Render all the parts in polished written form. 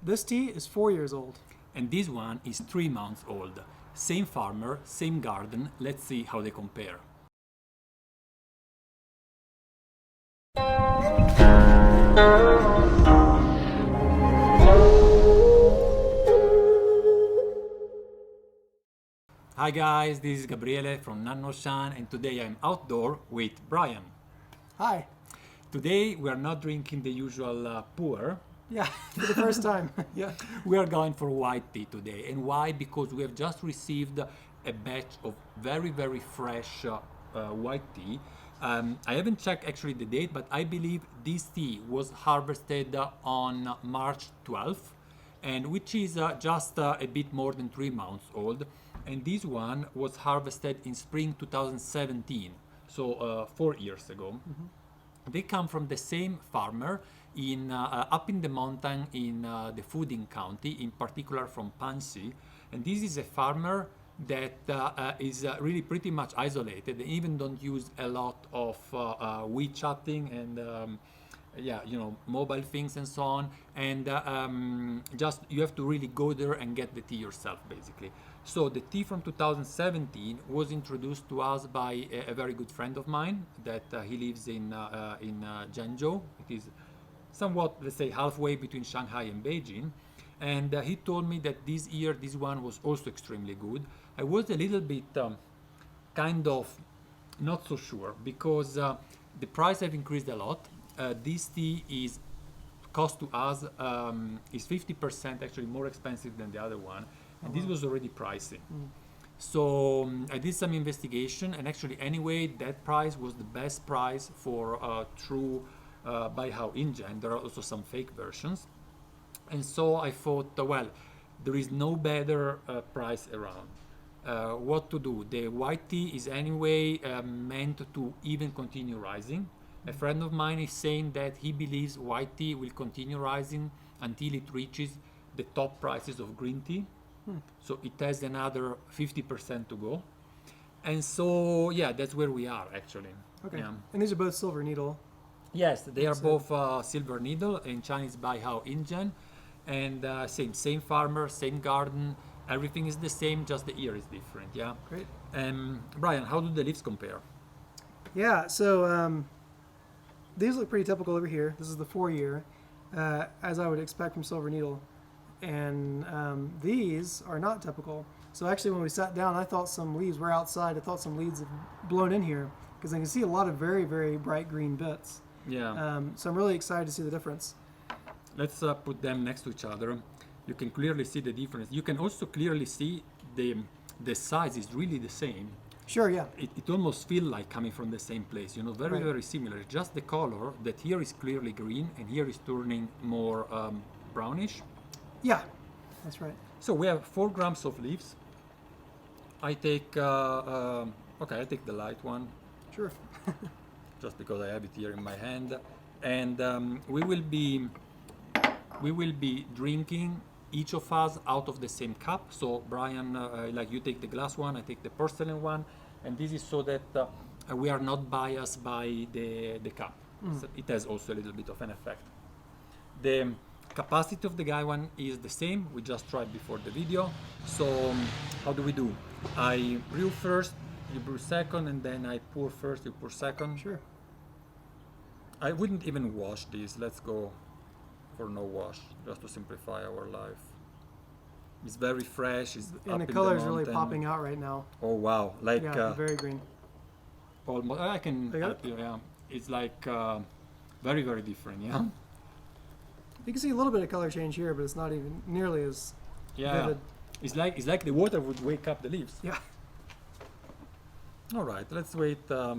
This tea is 4 years old. And this one is 3 months old. Same farmer, same garden. Let's see how they compare. Hi guys, this is Gabriele from nannuoshan, and today I'm outdoor with Brian. Hi. Today we are not drinking the usual pour. Yeah, for the first time. Yeah, we are going for white tea today. And why? Because we have just received a batch of very, very fresh white tea. I haven't checked actually the date, but I believe this tea was harvested on March 12th, and which is just a bit more than 3 months old. And this one was harvested in spring 2017, so 4 years ago. Mm-hmm. They come from the same farmer in up in the mountain in the Fuding County, in particular from Pansi. And this is a farmer that is really pretty much isolated. They even don't use a lot of WeChatting and yeah, you know, mobile things and so on. And just you have to really go there and get the tea yourself, basically. So the tea from 2017 was introduced to us by a very good friend of mine that he lives in Zhengzhou. It is somewhat, let's say, halfway between Shanghai and Beijing. And he told me that this year, this one was also extremely good. I was a little bit kind of not so sure because the price have increased a lot. This tea is cost to us is 50% actually more expensive than the other one. And this was already pricey. So I did some investigation, and actually anyway, that price was the best price for true Bai Hao Yin Zhen. There are also some fake versions. And so I thought, well, there is no better price around. What to do? The white tea is anyway meant to even continue rising. A friend of mine is saying that he believes white tea will continue rising until it reaches the top prices of green tea. So it has another 50% to go. And so, yeah, that's where we are actually. Okay. Yeah. And these are both silver needle. Yes, they are both silver needle. In Chinese, Bai Hao Yin Zhen. And same farmer, same garden. Everything is the same, just the ear is different. Yeah. Great. Brian, how do the leaves compare? Yeah, so these look pretty typical over here. This is the 4 year, as I would expect from silver needle. And these are not typical. So actually when we sat down, I thought some leaves were outside. I thought some leaves had blown in here because I can see a lot of very, very bright green bits. Yeah. So I'm really excited to see the difference. Let's put them next to each other. You can clearly see the difference. You can also clearly see the size is really the same. Sure, yeah. It almost feels like coming from the same place, you know, very, Right. very similar. Just the color that here is clearly green and here is turning more brownish. Yeah, that's right. So we have 4 grams of leaves. I take, okay, I take the light one, Sure. just because I have it here in my hand. And we will be drinking, each of us, out of the same cup. So Brian, like you take the glass one, I take the porcelain one. And this is so that we are not biased by the cup. So it has also a little bit of an effect. The capacity of the guy one is the same. We just tried before the video. So how do we do? I brew first, you brew second, and then I pour first, you pour second. Sure. I wouldn't even wash this. Let's go for no wash, just to simplify our life. It's very fresh. It's And up the in color is the really mountain. popping out right now. Oh wow! Like Yeah, very green. almost. I can You got help you. Yeah, it's like very, very different. Yeah. You can see a little bit of color change here, but it's not even nearly as Yeah. vivid. It's like the water would wake up the leaves. Yeah. All right, let's wait a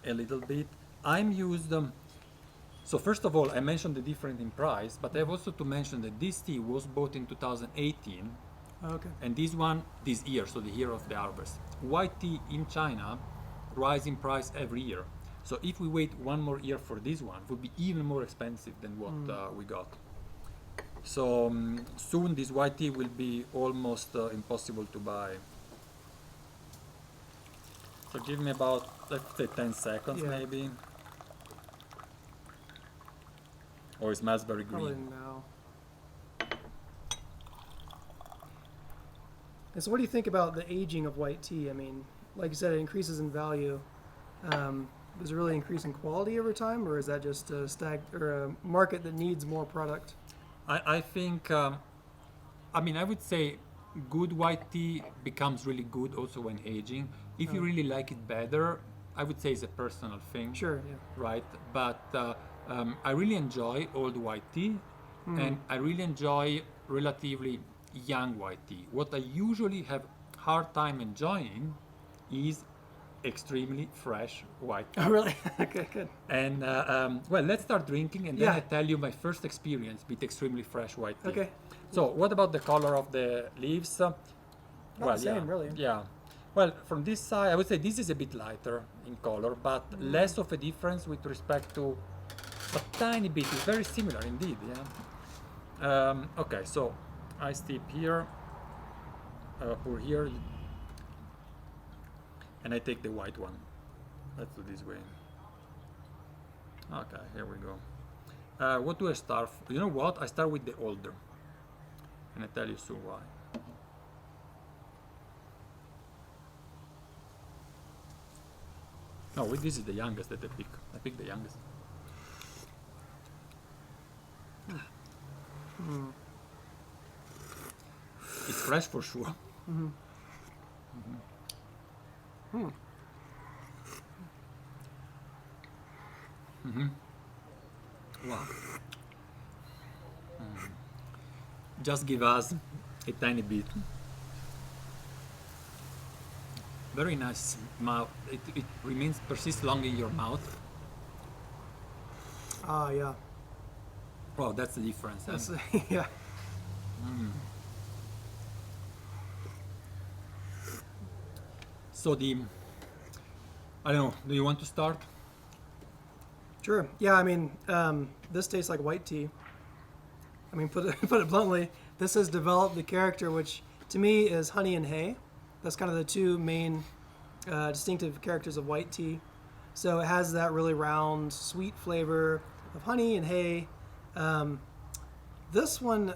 little bit. I'm used. So first of all, I mentioned the difference in price, but I have also to mention that this tea was bought in 2018, Okay. and this one this year, so the year of the harvest. White tea in China rise in price every year. So if we wait one more year for this one, it would be even more expensive than what we got. So soon this white tea will be almost impossible to buy. So give me about, let's say 10 seconds Yeah. maybe. Oh, it smells very Probably green. now. And so what do you think about the aging of white tea? I mean, like you said, it increases in value. Does it really increase in quality over time, or is that just a a market that needs more product? I think, I mean, I would say good white tea becomes really good also when aging. If you Oh. really like it better, I would say it's a personal thing, Sure, yeah. right? But I really enjoy old white tea, Mm. and I really enjoy relatively young white tea. What I usually have hard time enjoying is extremely fresh white tea. Oh, really? Okay, good. And well, let's start drinking, and then Yeah. I tell you my first experience with extremely fresh white tea. Okay. So, what about the color of the leaves? Not the same, yeah, really. yeah. Well, from this side, I would say this is a bit lighter in color, but less of a difference with respect to a tiny bit. It's very similar indeed. Yeah. Okay, so I steep here, pour here, and I take the white one. Let's do this way. Okay, here we go. What do I start? You know what? I start with the older, and I tell you soon why. No, this is the youngest that I pick. I pick the youngest. It's fresh for sure. Wow. Just give us a tiny bit. Very nice mouth. It remains persists long in your mouth. Ah, yeah. Wow, that's the difference. Huh? That's, yeah. So I don't know. Do you want to start? Sure. Yeah, I mean, this tastes like white tea. I mean, put it bluntly, this has developed the character which, to me, is honey and hay. That's kind of the two main distinctive characters of white tea. So it has that really round, sweet flavor of honey and hay. This one,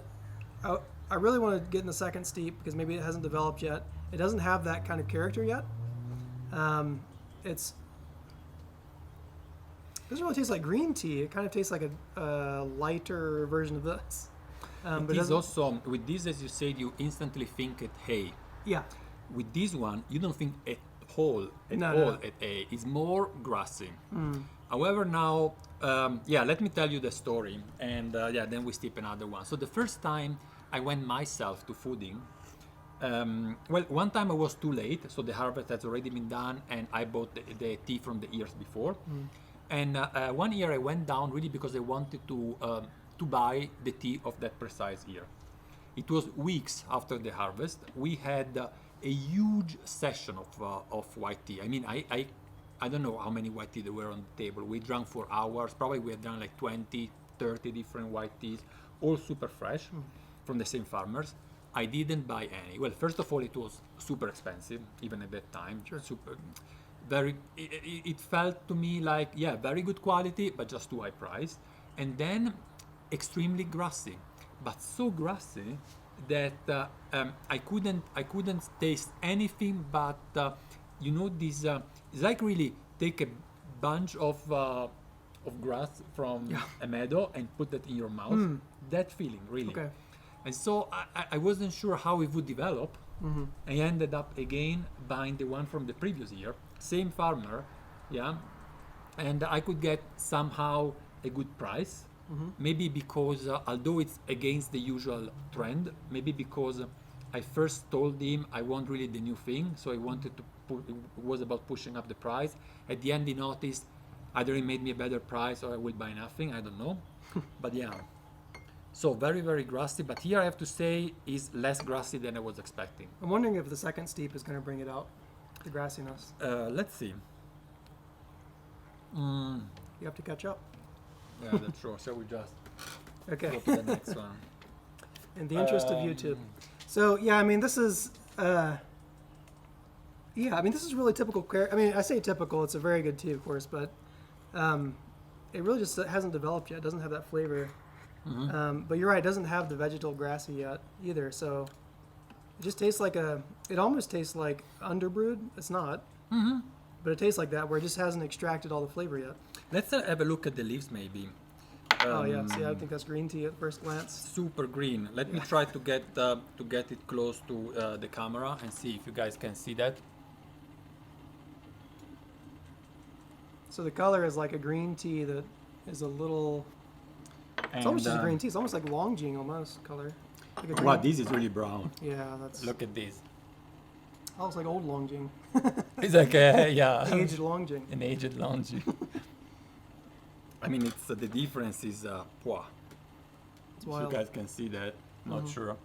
I really want to get in the second steep because maybe it hasn't developed yet. It doesn't have that kind of character yet. It doesn't really taste like green tea. It kind of tastes like a lighter version of this. It But is also with this, as you said, you instantly think at hay. yeah, With this one, you don't think at all No. at hay. It's more grassy. However, now, yeah, let me tell you the story, and yeah, then we skip another one. So the first time I went myself to fooding, well, one time I was too late, so the harvest has already been done, and I bought the tea from the years before. And one year I went down really because I wanted to buy the tea of that precise year. It was weeks after the harvest. We had a huge session of white tea. I mean, I don't know how many white tea there were on the table. We drank for hours. Probably we had done like 20, 30 different white teas, all super fresh from the same farmers. I didn't buy any. Well, first of all, it was super expensive, even at that time. Sure. Super, it felt to me like, yeah, very good quality, but just too high price. And then extremely grassy, but so grassy that I couldn't taste anything but you know, this it's like really take a bunch of grass from a meadow and put that in your mouth. That feeling, really. okay. And so I wasn't sure how it would develop. I ended up again buying the one from the previous year, same farmer, yeah, and I could get somehow a good price. Maybe because although it's against the usual trend, maybe because I first told him I want really the new thing, so I wanted to it was about pushing up the price. At the end, he noticed either he made me a better price or I will buy nothing. I don't know, but yeah. So very, very grassy, but here I have to say is less grassy than I was expecting. I'm wondering if the second steep is going to bring it out, the grassiness. Let's see. You have to catch up. Yeah, that's true. So we just Okay. go to the next one. In the interest of YouTube. So yeah, I mean, this is yeah, I mean, this is really typical. I mean, I say typical. It's a very good tea, of course, but it really just hasn't developed yet. It doesn't have that flavor. But you're right. It doesn't have the vegetal grassy yet either. So It just tastes like it almost tastes like underbrewed. It's not. Mm-hmm. But it tastes like that, where it just hasn't extracted all the flavor yet. Let's have a look at the leaves, maybe. Oh yeah, see, I think that's green tea at first glance. Super green. Let me try to get it close to the camera and see if you guys can see that. So the color is like a green tea that is a little. It's almost just green tea. It's almost like Longjing almost color. Like a Wow, green- this is really brown. Yeah, that's. Look at this. Oh, it's like old Longjing. It's like Aged Longjing. an aged lounge. I mean, it's the difference is wow. It's If you wild. guys can see that, not sure.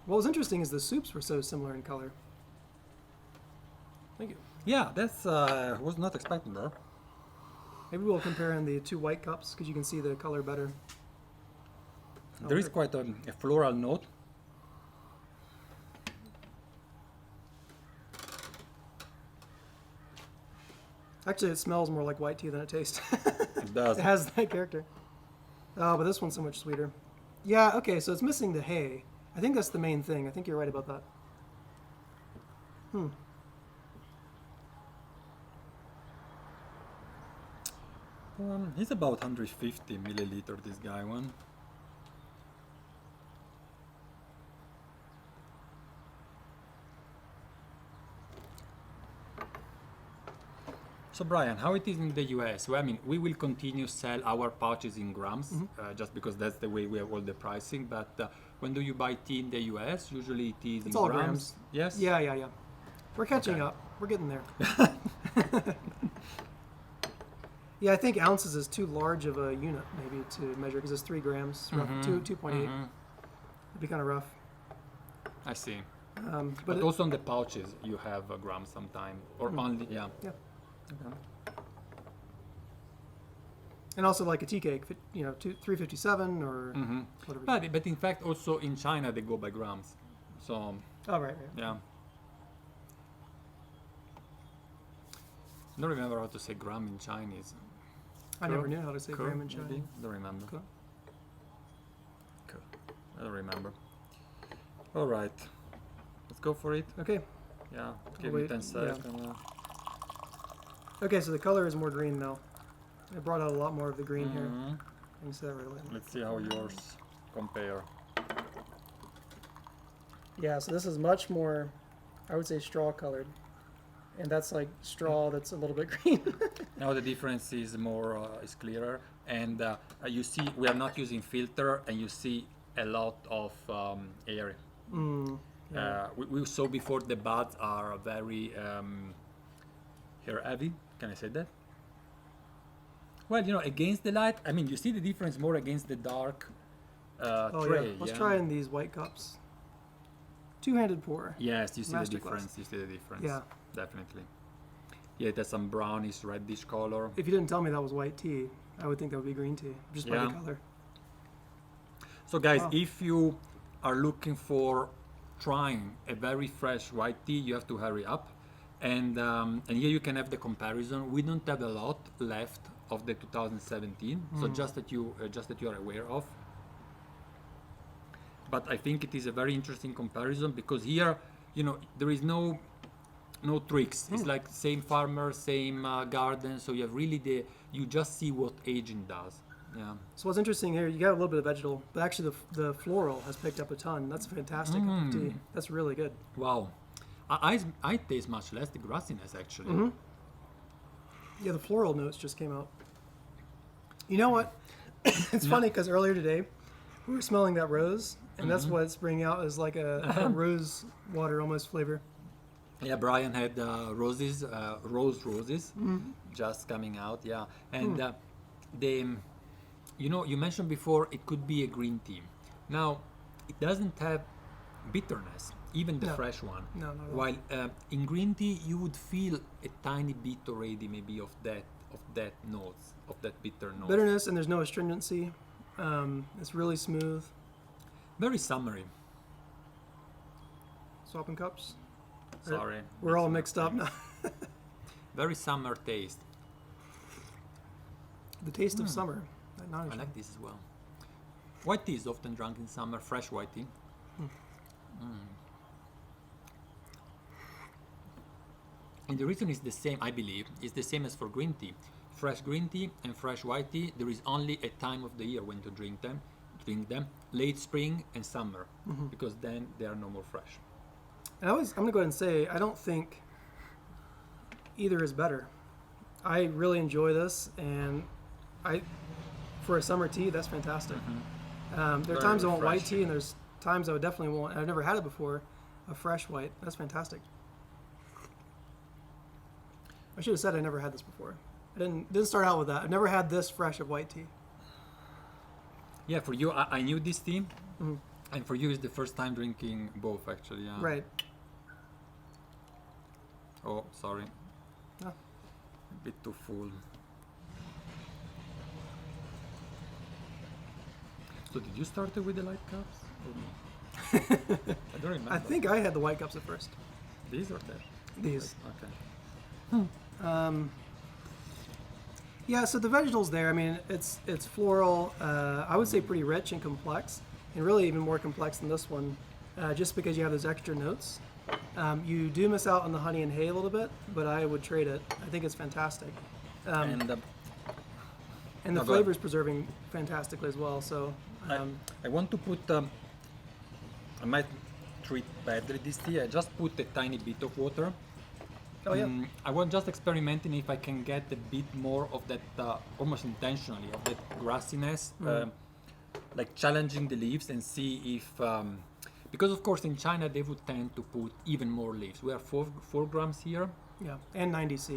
What was interesting is the soups were so similar in color. Thank you. Yeah, that's was not expecting that. Maybe we'll compare in the two white cups because you can see the color better. There is quite a floral note. Actually, it smells more like white tea than it tastes. It does. It has that character. Oh, but this one's so much sweeter. Yeah, okay, so it's missing the hay. I think that's the main thing. I think you're right about that. He's about 150 milliliter, this guy one. So Brian, how it is in the US? Well, I mean, we will continue sell our pouches in grams, just because that's the way we have all the pricing. But when do you buy tea in the US? Usually it is It's in all grams. grams. Yes. Yeah. We're catching Okay. up. We're getting there. Yeah, I think ounces is too large of a unit maybe to measure because it's 3 grams, rough, 2.8. It'd be kind of rough. I see. But But also on the pouches, you have a gram sometime, or only yeah. Okay. And also like a tea cake, 357 or whatever. But in fact, also in China they go by grams. So Oh, right. yeah. I don't remember how to say gram in Chinese. I never knew how to say Cool, gram in maybe? Chinese. Don't remember. Cool. Cool. I don't remember. All right. Let's go for it. Okay. Yeah. Give me wait, 10 yeah. seconds. Okay, so the color is more green now. It brought out a lot more of the green here. Mhm. You can see that right away. Let's see how yours compare. Yeah, so this is much more, I would say, straw colored. And that's like straw that's a little bit green. Now the difference is more is clearer, and you see we are not using filter, and you see a lot of air. Yeah. We saw before the buds are very hair heavy. Can I say that? Well, against the light, I mean, you see the difference more against the dark Oh, tray. yeah. Let's try in these white cups. Two-handed pour. Yes, you see the Masterclass. difference. You see the difference. Yeah. Definitely. Yeah, it has some brownish, reddish color. If you didn't tell me that was white tea, I would think that would be green tea, just by the Yeah. color. So guys, Wow. if you are looking for trying a very fresh white tea, you have to hurry up. And here you can have the comparison. We don't have a lot left of the 2017, so just that you are aware of. But I think it is a very interesting comparison because here, there is no tricks. It's like same farmer, same garden. So you have really you just see what aging does. Yeah. So what's interesting here, you got a little bit of vegetal, but actually the floral has picked up a ton. That's a fantastic cup of tea. That's really good. Wow. I taste much less the grassiness actually. Yeah, the floral notes just came out. You know what? It's funny because earlier today we were smelling that rose, and that's what it's bringing out is like a rose water almost flavor. Yeah, Brian had roses, roses, just coming out. Yeah, and you mentioned before it could be a green tea. Now, it doesn't have bitterness, even the No. fresh one. No, not at all. While in green tea, you would feel a tiny bit already, maybe of that notes, of that bitter note. Bitterness, and there's no astringency. It's really smooth. Very summery. Swapping cups. Sorry, We're all mixing mixed up things. now. Very summer taste. The taste of summer. That I nannuoshan. like this as well. White tea is often drunk in summer, fresh white tea. And the reason is the same, I believe, is the same as for green tea. Fresh green tea and fresh white tea, there is only a time of the year when to drink them, late spring and summer, because then they are no more fresh. And I'm going to go ahead and say, I don't think either is better. I really enjoy this, and for a summer tea, that's fantastic. There are Very times I want white refreshing. tea, and there's times I would definitely want, I've never had it before, a fresh white. That's fantastic. I should have said I never had this before. I didn't start out with that. I've never had this fresh of white tea. Yeah, for you, I knew this tea, and for you, it's the first time drinking both, actually. Yeah. Right. Oh, sorry. Oh. A bit too full. So did you start it with the light cups? Or no? I don't remember. I think I had the white cups at first. These or that? These. Okay. Yeah, so the vegetables there, I mean, it's floral. I would say pretty rich and complex, and really even more complex than this one, just because you have those extra notes. You do miss out on the honey and hay a little bit, but I would trade it. I think it's fantastic. And And the No, go flavor is preserving fantastically as well. So, I want to put, I might treat badly this tea. I just put a tiny bit of water. oh yeah, I was just experimenting if I can get a bit more of that, almost intentionally, of that grassiness, like challenging the leaves and see if, because of course in China they would tend to put even more leaves. We are 4 grams here. yeah, and 90 C.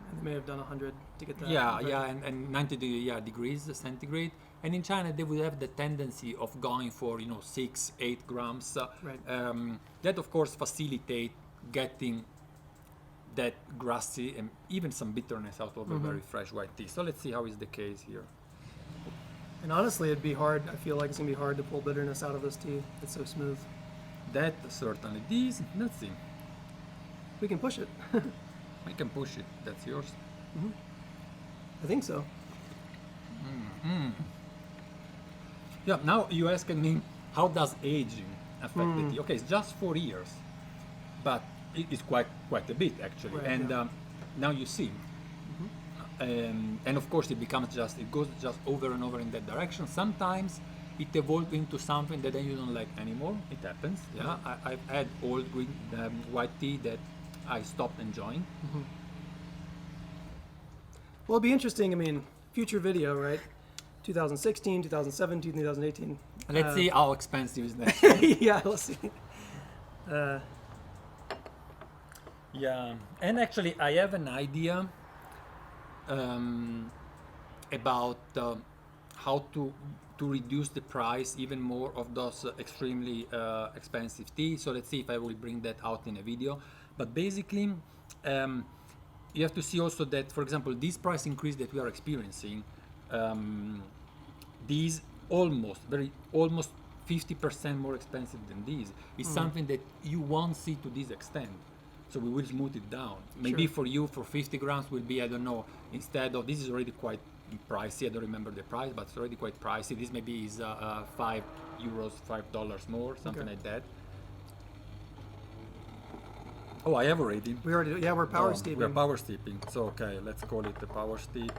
And they may have done 100 to get that. Yeah, but- yeah, and 90 degrees centigrade. And in China, they would have the tendency of going for 6-8 grams. Right. That of course facilitate getting that grassy and even some bitterness out of a very fresh white tea. So let's see how is the case here. And honestly, it'd be hard. I feel like it's gonna be hard to pull bitterness out of this tea. It's so smooth. That certainly. These, let's see. We can push it. We can push it. That's yours. I think so. Yeah. Now you asking me how does aging affect the tea? Okay, it's just 4 years, but it is quite a bit actually. Right, And yeah. now you see, and of course it goes just over and over in that direction. Sometimes it evolves into something that then you don't like anymore. It happens. Yeah, I've had old green white tea that I stopped enjoying. Well, it'd be interesting. I mean, future video, right? 2016, 2017, 2018. Let's see how expensive is that. Yeah, let's see. Yeah, and actually, I have an idea about how to reduce the price even more of those extremely expensive tea. So let's see if I will bring that out in a video. But basically, you have to see also that, for example, this price increase that we are experiencing, these almost 50% more expensive than these, is something that you won't see to this extent. So we will smooth it down. Maybe Sure. for you, for 50 grams will be, I don't know, instead of, this is already quite pricey, I don't remember the price, but it's already quite pricey. This maybe is €5, $5 more, something Okay. like that. Oh, I have already. We already, yeah, we're power steeping. We're power steeping. So, okay, let's call it the power steep.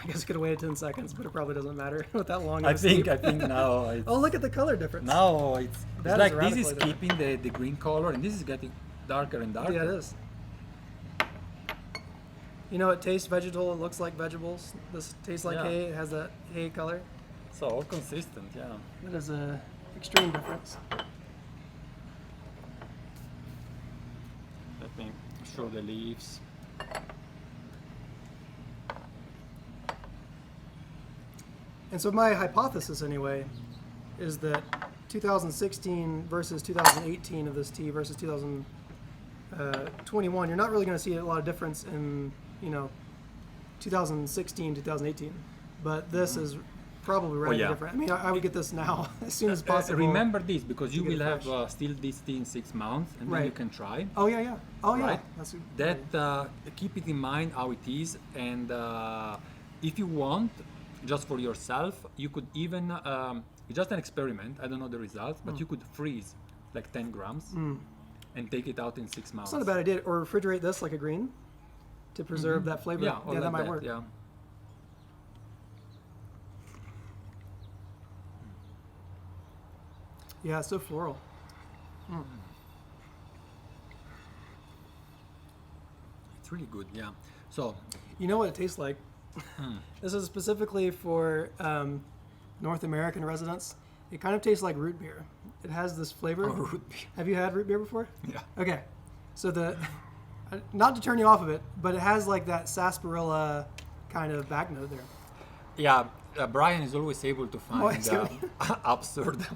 I guess I could have waited 10 seconds, but it probably doesn't matter with that long. I of a steep. think now it's, Oh, look at the color difference. now it's That is like this is radically keeping the green color, and this is getting darker and darker. Yeah, it is. You know, it tastes vegetal. It looks like vegetables. This tastes like Yeah. hay. It has that hay color. So all consistent, yeah. That is a extreme difference. Let me show the leaves. And so my hypothesis, anyway, is that 2016 versus 2018 of this tea versus 2021, you're not really going to see a lot of difference in, 2016, 2018. But this is probably radically yeah. different. I mean, I would get this now as soon as possible. Remember this, because you get it will have fresh. still this tea in 6 months, and then you Right. can try. Oh, yeah, yeah. Oh, yeah. Right. That's That keep it in mind how it is, and if you want, just for yourself. You could even, it's just an experiment, I don't know the results, but you could freeze like 10 grams and take it out in 6 months. It's not a bad idea. Or refrigerate this like a green to preserve that flavor. Yeah, or that like might work. Yeah. Yeah, it's so floral. It's really good, yeah. So, You know what it tastes like? This is specifically for North American residents. It kind of tastes like root beer. It has this flavor. oh, root beer. Have you had root beer before? Yeah. Okay. So not to turn you off of it, but it has like that sarsaparilla kind of back note there. Yeah, Brian is always able to find it's gonna absurd.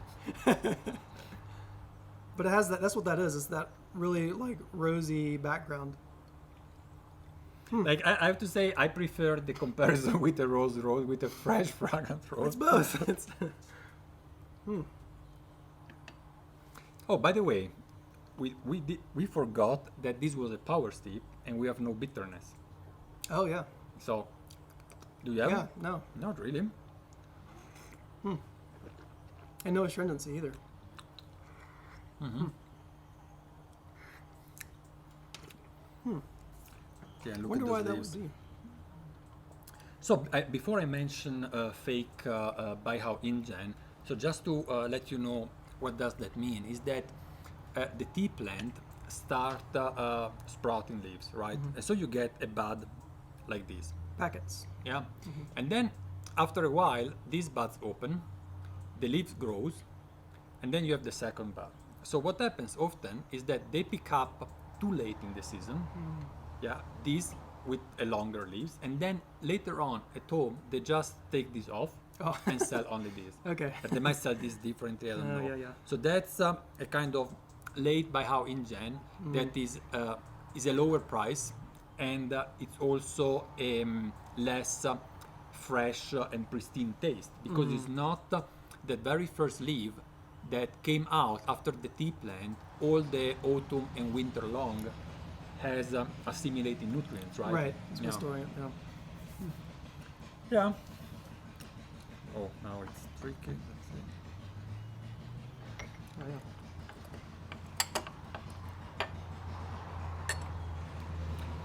But it has that. That's what that is. It's that really like rosy background. Like I have to say, I prefer the comparison with the rose with a fresh fragrant rose. It's both. It's Oh, by the way, we forgot that this was a power steep and we have no bitterness. oh yeah. So, do you have? Yeah. No. Not really. And no astringency either. Yeah, look Wonder at why those that leaves. would be. So before I mention fake Bai Hao Yin Zhen, so just to let you know what does that mean is that the tea plant start sprouting leaves, right? And so you get a bud like this, Packets. yeah. And then after a while, these buds open, the leaves grows, and then you have the second bud. So what happens often is that they pick up too late in the season, yeah, these with a longer leaves, and then later on at home they just take these off Oh. and sell only these. Okay. But they might sell this differently, I don't Oh, know. yeah, yeah. So that's a kind of late Bai Hao Yin Zhen that is a lower price, and it's also less fresh and pristine taste because it's not the very first leaf that came out after the tea plant all the autumn and winter long has assimilating nutrients, right? Right. It's been Yeah. storing it. Yeah. Yeah. Oh, now it's tricky. Let's see. Oh, yeah.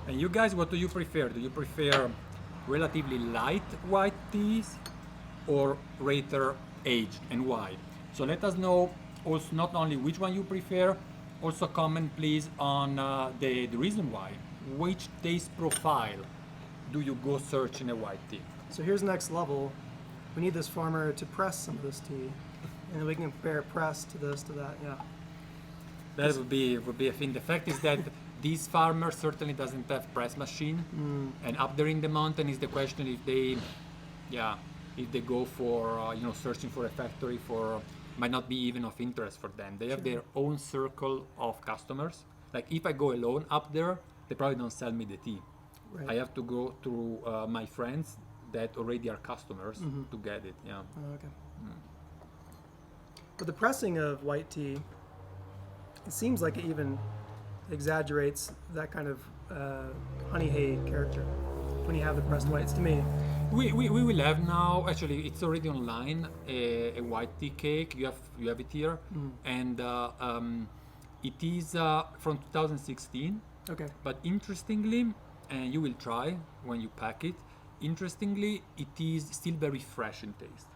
And you guys, what do you prefer? Do you prefer relatively light white teas or rather aged, and why? So let us know also not only which one you prefer, also comment please on the reason why. Which taste profile do you go search in a white tea? So here's next level. We need this farmer to press some of this tea, and then we can compare press to this to that. Yeah. That would be a thing. The fact is that this farmer certainly doesn't have press machine, and up there in the mountain is the question if they, if they go for searching for a factory for might not be even of interest for them. They have their own circle of customers. Like if I go alone up there, they probably don't sell me the tea. Right. I have to go through my friends that already are customers to get it. Yeah. Oh, okay. But the pressing of white tea, it seems like it even exaggerates that kind of honey hay character when you have the pressed whites. To me, We will have now. Actually, it's already online. A white tea cake. You have it here, and it is from 2016. okay. But interestingly, and you will try when you pack it. Interestingly, it is still very fresh in taste.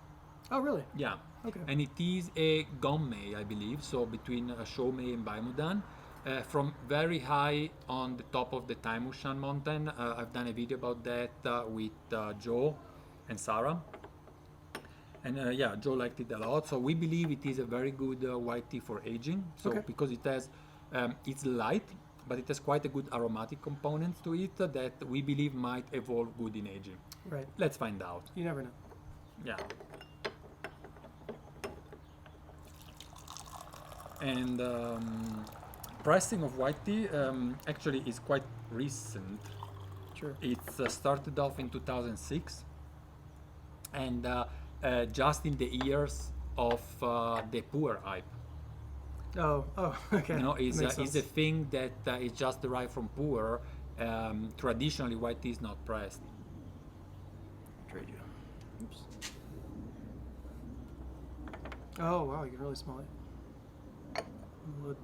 Oh, really? Yeah. Okay. And it is a gommei, I believe, so between Shoumei and Baimudan. From very high on the top of the Nannuoshan mountain. I've done a video about that with Joe and Sarah. And Joe liked it a lot. So we believe it is a very good white tea for aging. So Okay. because it has, it's light, but it has quite a good aromatic components to it that we believe might evolve good in aging. Right. Let's find out. You never know. Yeah. And pressing of white tea actually is quite recent. Sure. It's started off in 2006, and just in the years of the poor hype. Oh, okay. You know, Makes it's a sense. thing that is just derived from poor. Traditionally, white tea is not pressed. Trade you. Oops. Oh wow, you can really smell it. Wood.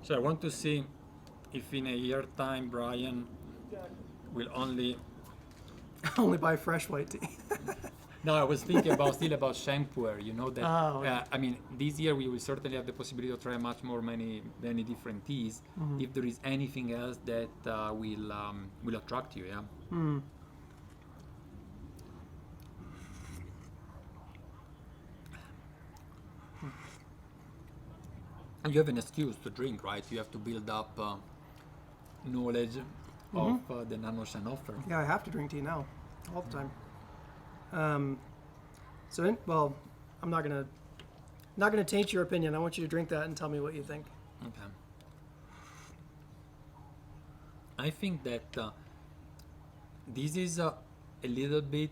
So I want to see if in a year time Brian will only. Only buy fresh white tea. No, I was thinking still about shampoo. You know that. Oh, okay. I mean, this year we will certainly have the possibility to try many different teas. If there is anything else that will attract you, yeah. And you have an excuse to drink, right? You have to build up knowledge of the nannuoshan offer. Yeah, I have to drink tea now, all the time. Well, I'm not gonna taint your opinion. I want you to drink that and tell me what you think. Okay. I think that this is a little bit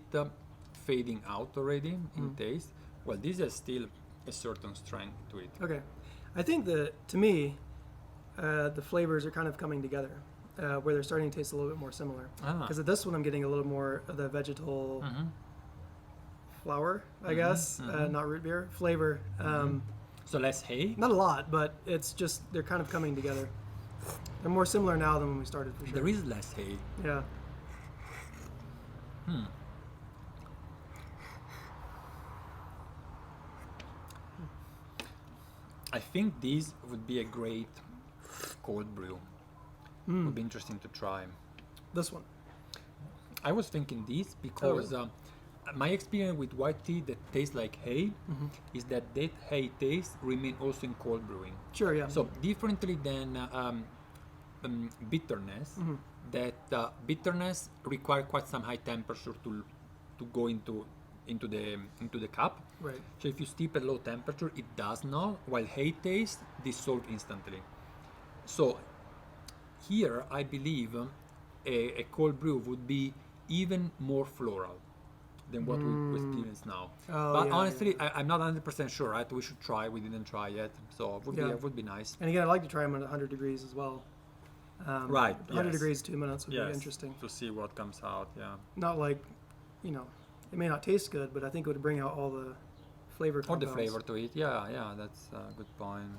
fading out already in taste. Well, this has still a certain strength to it. Okay, I think that to me, the flavors are kind of coming together, where they're starting to taste a little bit more similar. Because at this one, I'm getting a little more of the vegetal flour, I guess, not root beer flavor. So less hay? Not a lot, but it's just they're kind of coming together. They're more similar now than when we started, for sure. There is less hay. Yeah. I think this would be a great cold brew. Would be interesting to try. This one. I was thinking this because my experience with white tea that tastes like hay is that hay taste remain also in cold brewing. Sure, yeah. So differently than bitterness, that bitterness require quite some high temperature to go into the cup. Right. So if you steep at low temperature, it does not. While hay taste dissolve instantly. So here, I believe a cold brew would be even more floral than what we experience now. Oh, But yeah, honestly, I'm not 100% sure, right? We should try. We didn't try yet. So it would be nice. And again, I'd like to try them at 100 degrees as well. Right. 100 yes. degrees, 2 minutes would be Yes, interesting. to see what comes out, yeah. Not like, it may not taste good, but I think it would bring out all the flavor Or the compounds. flavor to it, yeah, that's a good point.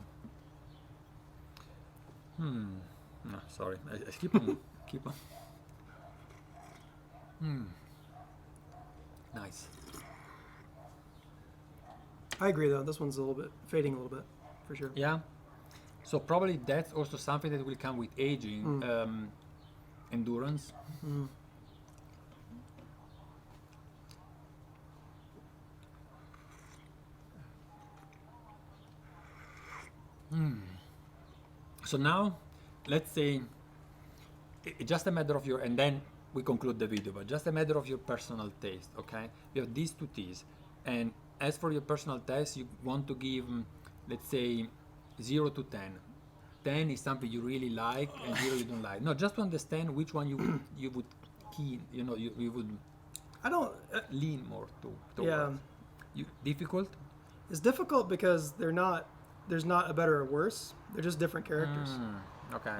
No, sorry, I keep on, keep on. Nice. I agree, though. This one's fading a little bit, for sure. Yeah. So probably that's also something that will come with aging, endurance. So now, let's say, it's just a matter of and then we conclude the video, but just a matter of your personal taste, okay? You have these two teas, and as for your personal taste, you want to give, let's say, 0 to 10. 10 is something you really like, and 0 you don't like. No, just to understand which one you would you would I don't. lean more towards. Yeah. Difficult? It's difficult because there's not a better or worse. They're just different characters. Okay.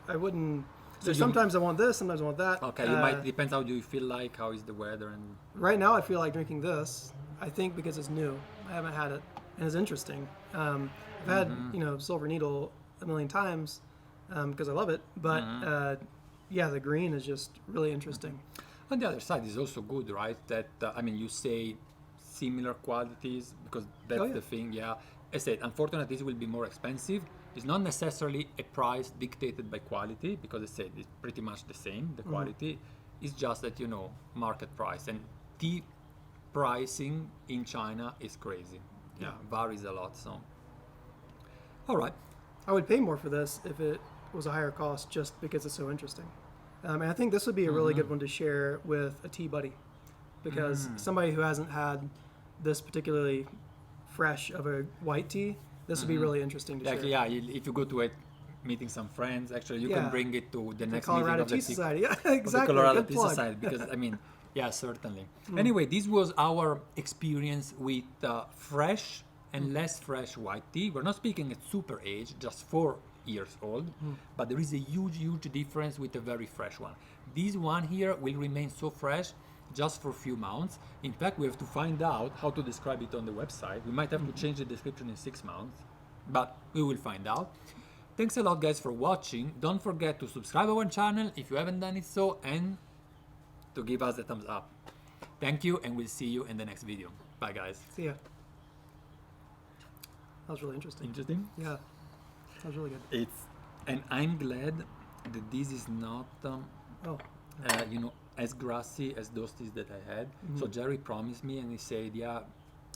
I wouldn't. So Sometimes I want this, sometimes I want that. Okay, you might depends how you feel like, how is the weather, and Right now, I feel like drinking this. I think because it's new. I haven't had it, and it's interesting. I've had Silver Needle a million times because I love it, but the green is just really interesting. on the other side is also good, right? That you say similar qualities because that's the thing. Yeah, I said, unfortunately, this will be more expensive. It's not necessarily a price dictated by quality because I said it's pretty much the same. The quality is just that market price, and tea pricing in China is crazy. Yeah, varies a lot. So, all right. I would pay more for this if it was a higher cost just because it's so interesting. And I think this would be a really good one to share with a tea buddy because somebody who hasn't had this particularly fresh of a white tea, this would be really interesting to share. Yeah, if you go to a meeting some friends, actually you can bring it to the next Colorado meeting of Tea Society. Yeah, exactly. the Colorado Good Tea plug. Society because Yeah, certainly. Anyway, this was our experience with fresh and less fresh white tea. We're not speaking at super age, just 4 years old, but there is a huge, huge difference with a very fresh one. This one here will remain so fresh just for a few months. In fact, we have to find out how to describe it on the website. We might have to change the description in 6 months, but we will find out. Thanks a lot, guys, for watching. Don't forget to subscribe our channel if you haven't done it so, and to give us a thumbs up. Thank you, and we'll see you in the next video. Bye, guys. See ya. That was really interesting. Interesting? Yeah, that was really good. And I'm glad that this is not, Oh, as grassy as those teas that I had. So Jerry promised me, and he said, yeah,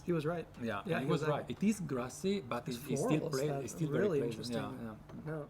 he was right. and he he was right. It is grassy, but it's still florals. it's still That's really very pleasant. interesting. Yeah, yeah. No.